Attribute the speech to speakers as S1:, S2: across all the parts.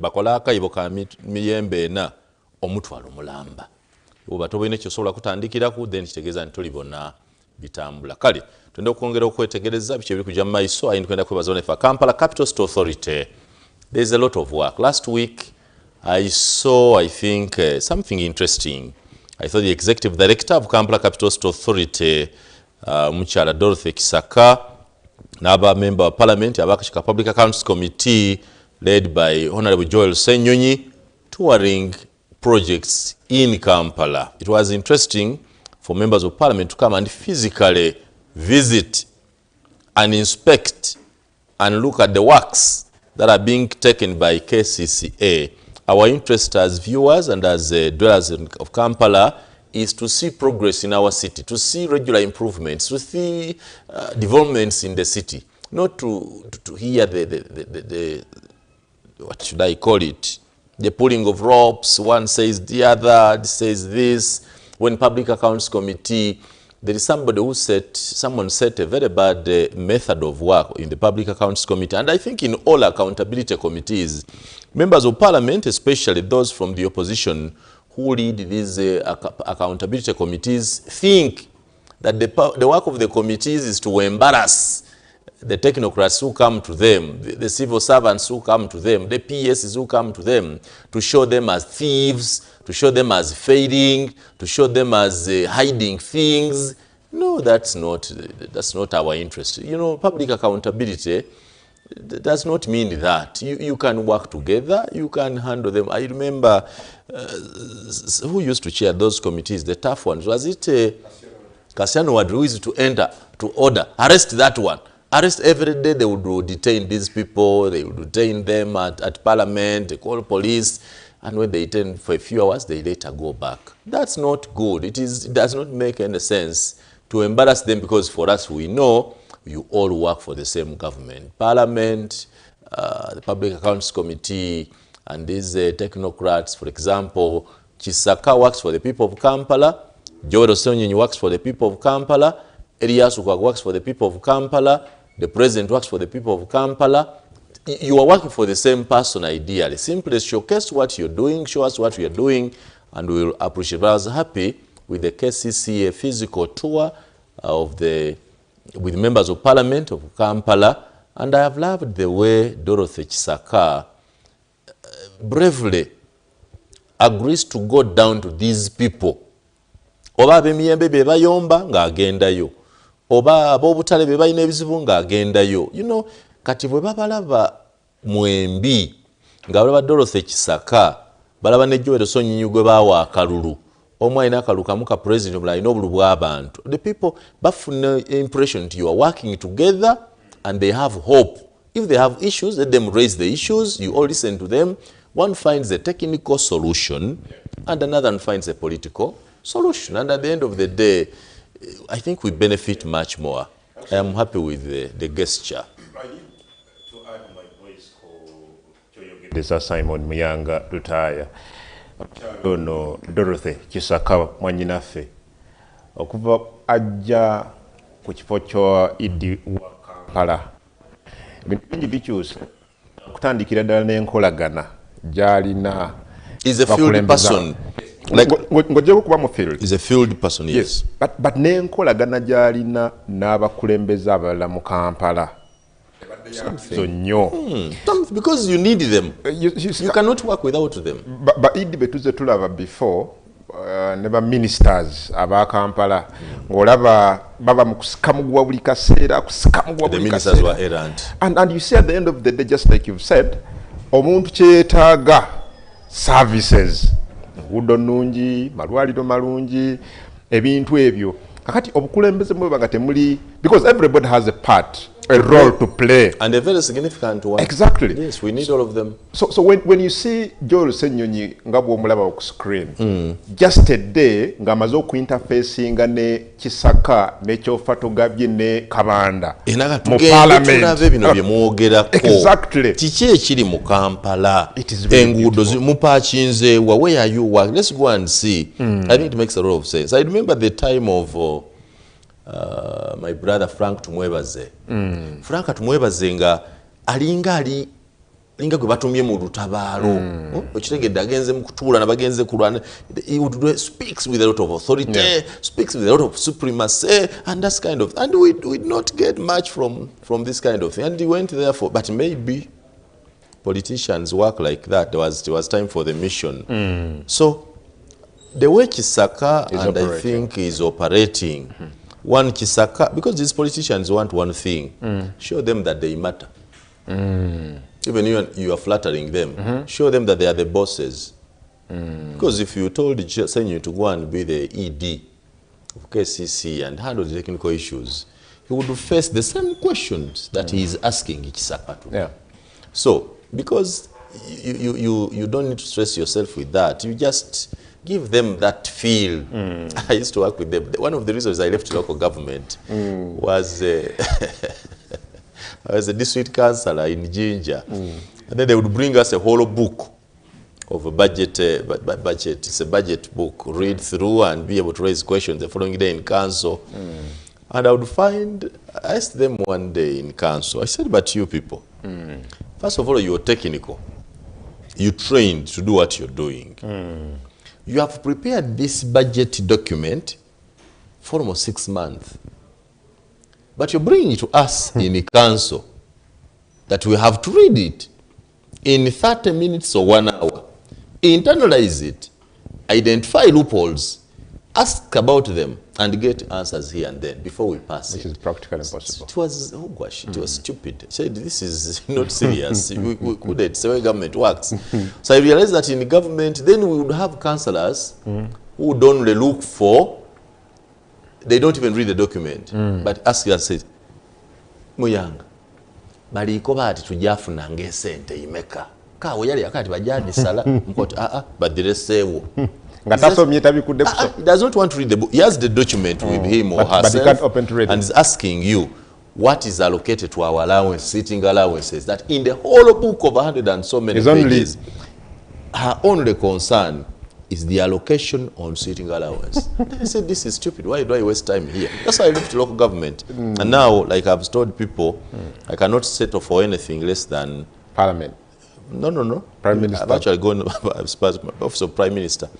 S1: bakola akayibo ka miyembe ena omutwalo mulamba oba toboine kyosobola kutandikiraku then kitegeeza nti tolibona bitambula kale twende okwongera okwetegereza biki ebiri kujja mu maiso ayindi kwenda kwebaza nefa Kampala Capital City Authority. There's a lot of work. Last week I saw, I think, something interesting. I thought the executive director of Kampala Capital City Authority, Muchala Dorothy Kisaka, Naba member of parliament, Abakashika Public Accounts Committee, led by Honorable Joel Senyonyi, touring projects in Kampala. It was interesting for members of parliament to come and physically visit and inspect and look at the works that are being taken by KCCA. Our interest as viewers and as dwellers of Kampala is to see progress in our city, to see regular improvements, to see developments in the city, not to hear the what should I call it, the pulling of ropes. One says the other says this. When Public Accounts Committee, there is somebody who someone set a very bad method of work in the Public Accounts Committee, and I think in all accountability committees, members of parliament, especially those from the opposition who lead these accountability committees, think that the work of the committees is to embarrass the technocrats who come to them, the civil servants who come to them, the PSs who come to them, to show them as thieves, to show them as failing, to show them as hiding things. No, that's not our interest. You know, public accountability does not mean that. You can work together, you can handle them. I remember who used to chair those committees, the tough ones. Was it Cassiano Wadru used to enter, to order, arrest that one. Arrest every day. They would detain these people, they would detain them at parliament, they call police, and when they detain for a few hours, they later go back. That's not good. It does not make any sense to embarrass them, because for us, we know you all work for the same government. Parliament, the Public Accounts Committee, and these technocrats, for example, Chisaka works for the people of Kampala, Joel Osonyonyi works for the people of Kampala, Elias Ukwago works for the people of Kampala, the president works for the people of Kampala. You are working for the same person ideally. Simply showcase what you're doing, show us what we are doing, and we'll appreciate. I was happy with the KCCA physical tour with members of parliament of Kampala, and I have loved the way Dorothy Kisaka bravely agrees to go down to these people. Oba ab'emiyembe be bayomba ng'agendayo, oba ab'obutale be balina ebizibu ng'agendayo. You know, kati bwe babalaba mwembi nga balaba Dorothy Kisaka, balaba ne Joel Osonyonyi gwe baawa akalulu, omu alina akalulu kamu ka president, omulala alina obulu bw'abantu. The people bafuna impression nti you are working together and they have hope. If they have issues, let them raise the issues, you all listen to them. One finds a technical solution and another one finds a political solution. And at the end of the day, I think we benefit much more. I am happy with the gesture.
S2: To add my voice to this Simon Muyanga retire. No Dorothy Kisaka mwanyinaffe okuva ajja ku kifo kyo Idi wa Kampala. Bingi bikyuse kutandikira ddala n'enkolagana gy'alina.
S1: Is a field person. Like
S2: ngojja kuba mu field.
S1: Is a field person, yes.
S2: But n'enkolagana gy'alina n'abakulembeze abalala mu Kampala. So no.
S1: Because you need them. You cannot work without them.
S2: But Idi betuze tulaba before never ministers aba Kampala ngolaba baba mukusikamugwa buli kaseera kusikamugwa buli kaseera.
S1: The ministers were errant.
S2: And you see at the end of the day, just like you've said, omuntu kyetaaga services nguudo nnungi, malwaliro malungi, ebintu ebyo. Kakati obukulembeze mwe nga temuli, because everybody has a role to play.
S1: And a very significant one.
S2: Exactly.
S1: Yes, we need all of them.
S2: So when you see Joel Senyonyi nga bw'omulaba ku screen, just a day nga amaze okuinterfacinga ne Kisaka n'ekyofotogabye ne Kabanda
S1: mu parliament bino bye mwogerako.
S2: Exactly.
S1: Kiki ekiri mu Kampala? Enguudo mupaakinze wa, where are you working? Let's go and see. I think it makes a lot of sense. I remember the time of my brother Frank Tumwebaze. Frank Tumwebaze nga alinga ali linga gwe batumye mu lutabaalo okitegedde agenze mu kutuula nabagenze kulwana. He speaks with a lot of authority, speaks with a lot of supremacy, and that's kind of, and we did not get much from this kind of thing, and he went there for, but maybe politicians work like that. There was time for the mission. So the way Kisaka I think is operating, one Kisaka, because these politicians want one thing, show them that they matter. Even you are flattering them, show them that they are the bosses. Because if you told Senyu to go and be the ED of KCC and handle the technical issues, he would face the same questions that he is asking Kisaka to.
S2: Yeah.
S1: So, because you don't need to stress yourself with that, you just give them that feel. I used to work with them. One of the reasons I left local government was I was a district councillor in Ginger, and then they would bring us a whole book of a budget. It's a budget book. Read through and be able to raise questions the following day in council. And I would I asked them one day in council, I said, but you people, first of all, you're technical. You trained to do what you're doing. You have prepared this budget document for almost 6 months. But you're bringing it to us in the council that we have to read it in 30 minutes or 1 hour. Internalize it, identify loopholes, ask about them, and get answers here and then before we pass
S2: Which
S1: it.
S2: is practically impossible.
S1: It was, oh gosh, it was stupid. I said, this is not serious. we couldn't. It's the way government works. So I realized that in government, then we would have councillors who would only look for, they don't even read the document, but ask yourself, Muyanga, baliko bati tujafuna ngesente imeka. Kawo yali akati bajadi sala, mkoti, but the rest say, he does not want to read the book. He has the document with him or herself,
S2: but he can't open to read
S1: and is asking you what is allocated to our allowance, sitting allowances, that in the whole book of 100 and so many pages, her only concern is the allocation on sitting allowance. I said, this is stupid. Why do I waste time here? That's why I left local government. And now, like I've told people, I cannot settle for anything less than
S2: Parliament.
S1: No.
S2: Prime Minister.
S1: I've actually gone as Office of Prime Minister.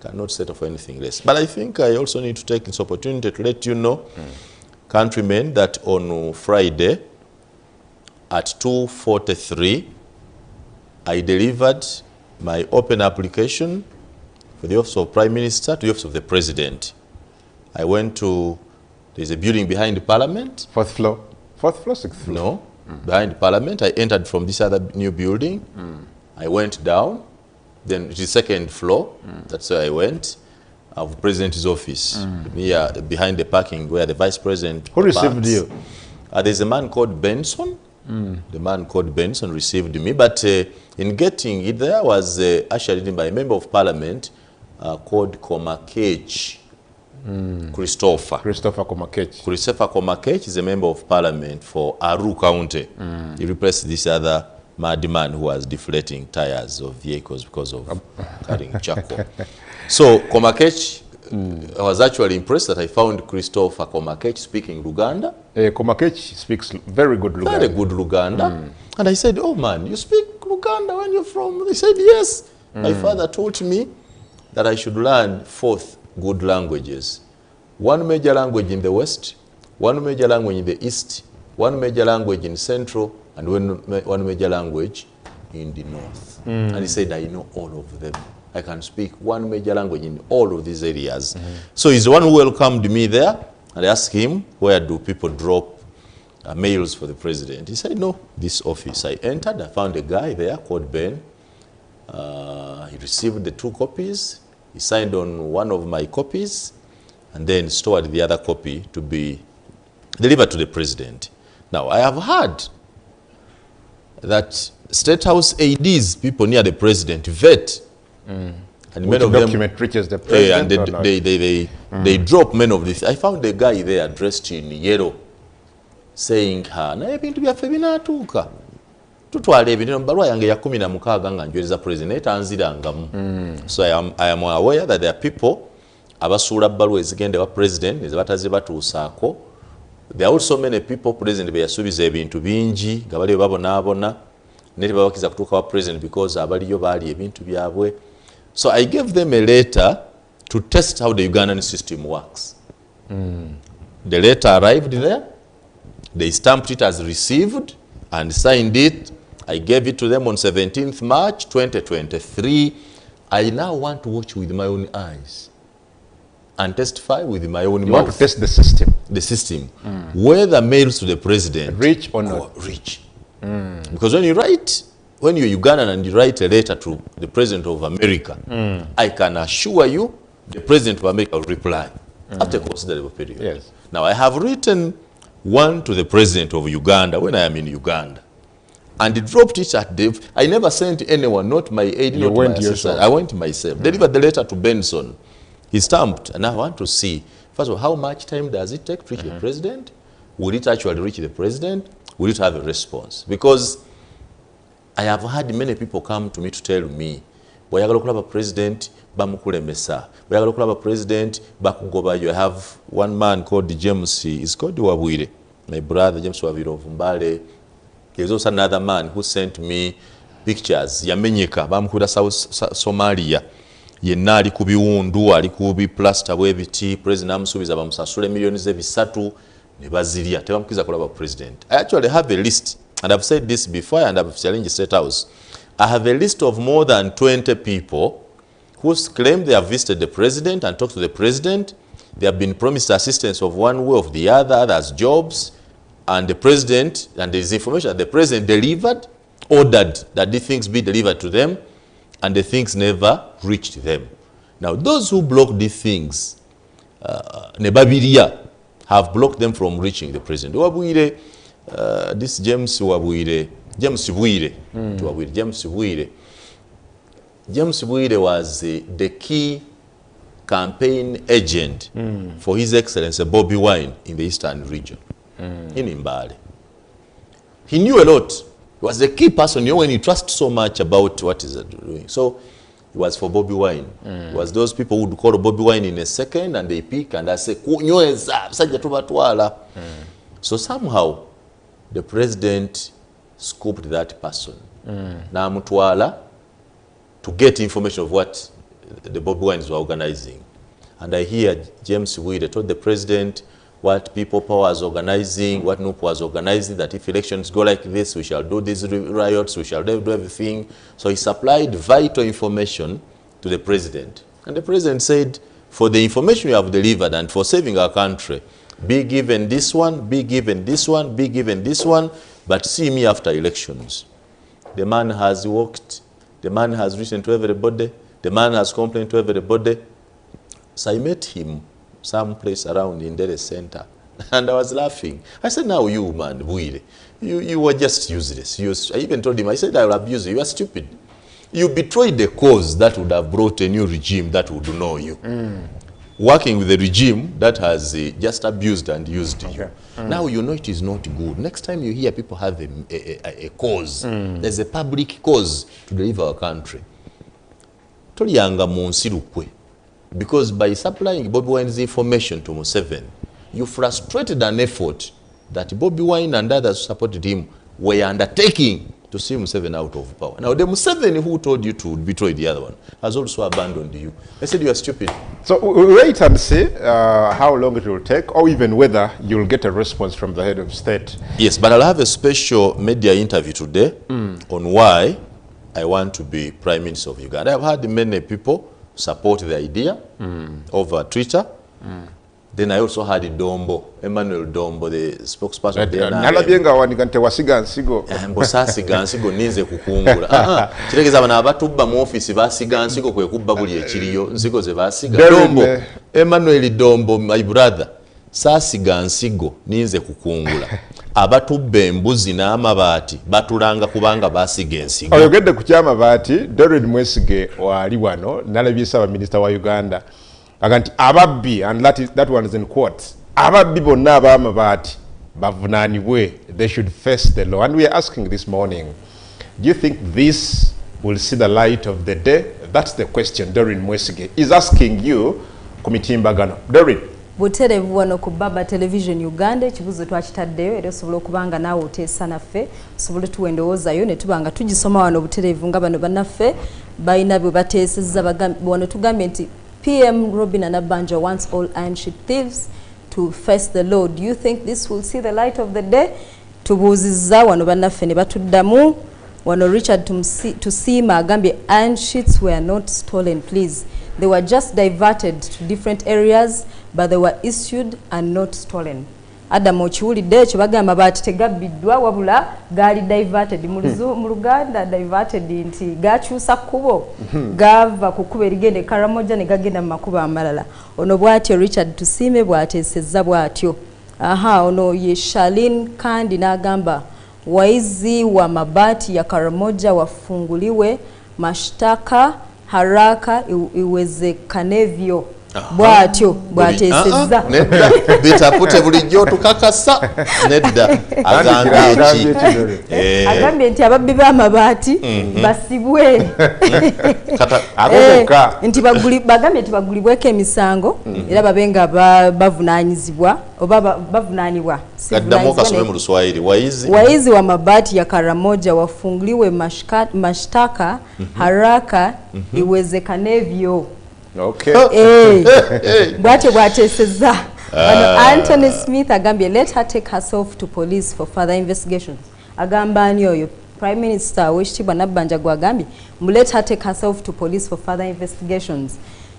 S1: Cannot settle for anything less. But I think I also need to take this opportunity to let you know, countrymen, that on Friday at 2:43, I delivered my open application for the Office of Prime Minister to the Office of the President. I went to, there's a building behind the Parliament.
S2: Fourth floor, sixth floor?
S1: No, behind the Parliament. I entered from this other new building. I went down. Then it is second floor. That's where I went. Of the President's office, near behind the parking where the Vice President.
S2: Who received you?
S1: There's a man called Benson. The man called Benson received me. But in getting it, there was ushered in by a member of Parliament called Komakech. Christopher Komakech. Christopher Komakech is a member of Parliament for Aru County. He replaced this other madman who was deflating tires of vehicles because of carrying charcoal. So Komakech was actually impressed that I found Christopher Komakech speaking Luganda.
S2: Komakech speaks very good Luganda.
S1: Very good Luganda. And I said, oh man, you speak Luganda when you're from? They said, yes. My father taught me that I should learn 4 good languages. 1 major language in the West, 1 major language in the East, 1 major language in Central, and 1 major language in the North. And he said, I know all of them. I can speak 1 major language in all of these areas. So he's the one who welcomed me there. And I asked him, where do people drop mails for the president? He said, no, this office. I entered, I found a guy there called Ben. He received the 2 copies. He signed on 1 of my copies and then stored the other copy to be delivered to the president. Now, I have heard that State House ADs, people near the president, vet. And many of them
S2: document reaches the president.
S1: And they drop many of these. I found a guy there dressed in yellow saying, na ebintu byaffe binatuuka. Tutwala ebintu mbalwa yange ya 16 nga njweza president anzirangamu. So I am aware that there are people abasuula bbalwa ezigende wa president ezibataze batuusaako. There are also many people president be yasubiza ebintu bingi nga bali babonaabona ne tebabakkiriza kutuuka wa president because abaliyo baali ebintu byabwe. So I gave them a letter to test how the Ugandan system works. The letter arrived there. They stamped it as received and signed it. I gave it to them on 17th March 2023. I now want to watch with my own eyes and testify with my own mouth.
S2: You want to test the system?
S1: The system. Whether mails to the president
S2: Reach or not?
S1: Reach. Because when you're Ugandan and you write a letter to the president of America, I can assure you the president of America will reply after a considerable period.
S2: Yes.
S1: Now, I have written one to the president of Uganda when I am in Uganda. And he dropped it at the... I never sent anyone, not my aide, not my assistant. I went myself. Delivered the letter to Benson. He stamped, and I want to see, first of all, how much time does it take to reach the president? Will it actually reach the president? Will it have a response? Because I have had many people come to me to tell me, bw'oyagala okulaba president bamukulemesa, bw'oyagala okulaba president bakugobayo. I have one man called James, he's called Wabwire, my brother James Wabwire of Mbale. There's also another man who sent me pictures. Yamenyeka bamukubira Somalia. Yenna ali ku biwundu, ali ku biplasta bw'ebiti, president amusuubiza bamusasule millions ebisatu ne bazirya. Tebamukiriza kulaba president. I actually have a list, and I've said this before, and I've challenged State House. I have a list of more than 20 people who claim they have visited the president and talked to the president. They have been promised assistance of one way or the other, others jobs, and the president, and there is information that the president delivered, ordered that the things be delivered to them, and the things never reached them. Now, those who block these things, Nebabilia, have blocked them from reaching the president. Wabwire, this James Wabwire, James Bwire, James Bwire. James Bwire was the key campaign agent for His Excellency Bobby Wine in the Eastern region, in Mbale. He knew a lot. He was the key person, when you trust so much about what he's doing. So it was for Bobby Wine. It was those people who would call Bobby Wine in a second and they pick and I say, so somehow the president scooped that person. Na mutwala to get information of what the Bobby Wines were organizing. And I hear James Wade told the president what People Power was organizing, what NUP was organizing, that if elections go like this, we shall do these riots, we shall do everything. So he supplied vital information to the president. And the president said, for the information you have delivered and for saving our country, be given this one, be given this one, be given this one, but see me after elections. The man has walked, the man has written to everybody, the man has complained to everybody. So I met him someplace around in Dere Center, and I was laughing. I said, now you, man, Bwire, you were just useless. I even told him, I said, I will abuse you. You are stupid. You betrayed the cause that would have brought a new regime that would know you. Working with a regime that has just abused and used you. Now you know it is not good. Next time you hear people have a cause, there's a public cause to deliver our country. Toliyanga Monsirukwe. Because by supplying Bobby Wine's information to Museveni, you frustrated an effort that Bobby Wine and others who supported him were undertaking to see Museveni out of power. Now, the Museveni who told you to betray the other one has also abandoned you. They said you are stupid. So
S2: wait and see how long it will take, or even whether you'll get a response from the head of state.
S1: Yes, but I'll have a special media interview today on why I want to be Prime Minister of Uganda. I've had many people support the idea over Twitter. Then I also had Dombo, Emmanuel Dombo, the spokesperson of the NRM. Mbosasiga nsigo ninze kukungula. Kitegeza bana abatubba mu office basiga nsigo kwe kubba buli ekiriyo nsigo ze basiga. Dombo, Emmanuel Dombo, my brother, sasiga nsigo ninze kukungula. Abatubba embuzi n'amabaati batulanga kubanga basiga ensigo.
S2: Oyogedde ku kyamabaati, Doreen Mwesige wali wano nalabye Ssaaba Minisita wa Uganda. Aganti ababbi, and that one is in quotes, ababbi bonna ab'amabaati bavunaanibwe, they should face the law. And we are asking this morning, do you think this will see the light of the day? That's the question Doreen Mwesige is asking you, Kumitimbagano. Doreen,
S3: buterevu wano ku Baba Television Uganda ekibuzo twakitaddeyo era osobola okubanga naawe oteesa naffe osobole tuwa endowoozayo ne tubanga tugisoma wano buterevu nga bano bannaffe balina bwe bateesezza wano tugambye nti PM Robin Anabanja wants all iron sheet thieves to face the law. Do you think this will see the light of the day? Tubuuzizza wano bannaffe ne batuddamu wano Richard Tusima agambye iron sheets were not stolen, please. They were just diverted to different areas, but they were issued and not stolen. Adam okiwulidde ekyo bagamba amabaati tegabbiddwa wabula gaali diverted mu Luganda diverted nti gakyusa kkubo gava ku kkubo erigenda e Karamoja ne gagenda mu makubo amalala. Ono bw'atyo Richard Tusime bw'ateesezza bw'atyo. Ono ye Shalin Kandi n'agamba waizi wa mabati ya Karamoja wafunguliwe mashtaka haraka iwezekanavyo. Bwatyo bwateesezza
S1: nedda bitapute bulijjo tukakasa nedda
S3: agambye nti ababbi b'amabaati basibwe nti bagambye nti bagulibweko emisango era babe nga bavunaanyizibwa oba bavunaanibwa.
S1: Gaddamu okasome mu Luswahili
S3: waizi wa mabati ya Karamoja wafunguliwe mashtaka haraka iwezekanavyo.
S2: Okay.
S3: Bwatyo bwateesezza. Anthony Smith agambye let her take herself to police for further investigations. Agamba ani oyo Prime Minister Wekitiibwa Nabbanja gwagambye let her take herself to police for further investigations.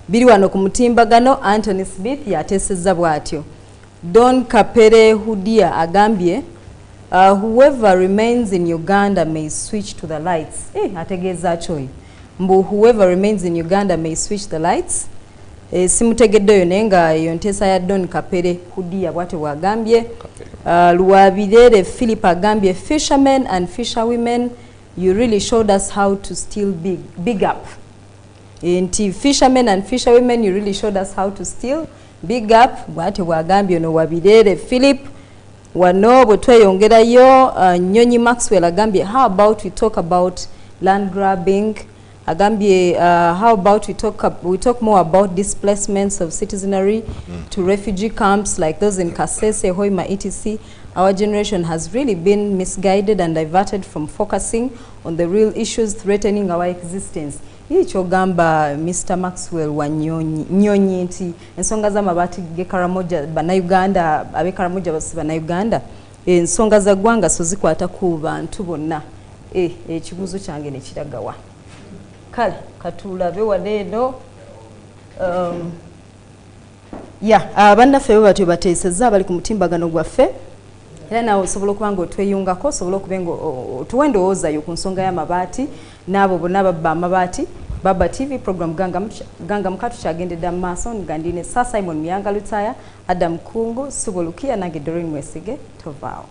S3: Biri wano ku mutimbagano Anthony Smith yateesezza bwatyo. Don Kapere Hudia agambye whoever remains in Uganda may switch to the lights. Ategeeza kyoyo. Mbu whoever remains in Uganda may switch the lights. Simutegeddeyo naye nga eyo nteesa ya Don Kapere Hudia bwate bwagambye. Luwabirere Philip agambye fishermen and fisherwomen you really showed us how to steal big up. Nti fishermen and fisherwomen you really showed us how to steal big up bwate bwagambye ono Wabirere Philip. Wano bwe tweyongerayo Nyonyi Maxwell agambye how about we talk about land grabbing. Agambye how about we talk more about displacements of citizenry to refugee camps like those in Kasese, Hoima, etc. Our generation has really been misguided and diverted from focusing on the real issues threatening our existence. Icho gamba Mr. Maxwell wa Nyonyi nti ensonga z'amabaati ge Karamoja bannayuganda abe Karamoja basi bannayuganda ensonga za ggwanga so zikwata ku bantu bonna. Ekibuuzo kyange ne kiragawa. Kale katulabe waneeno bannaffe batyo bateesezza bali ku mutimbagano gwaffe era naawe osobola okuba nga otweyungako osobola okuba nga otuwa endowoozayo ku nsonga y'amabaati n'abo bonna babba amabaati. Baba TV program ganga mukatu kyagendedde mu maaso nga ndine Sir Simon Myanga Lutaya, Adam Kungu, Subo Lukia nange Doreen Mwesige tovaawo.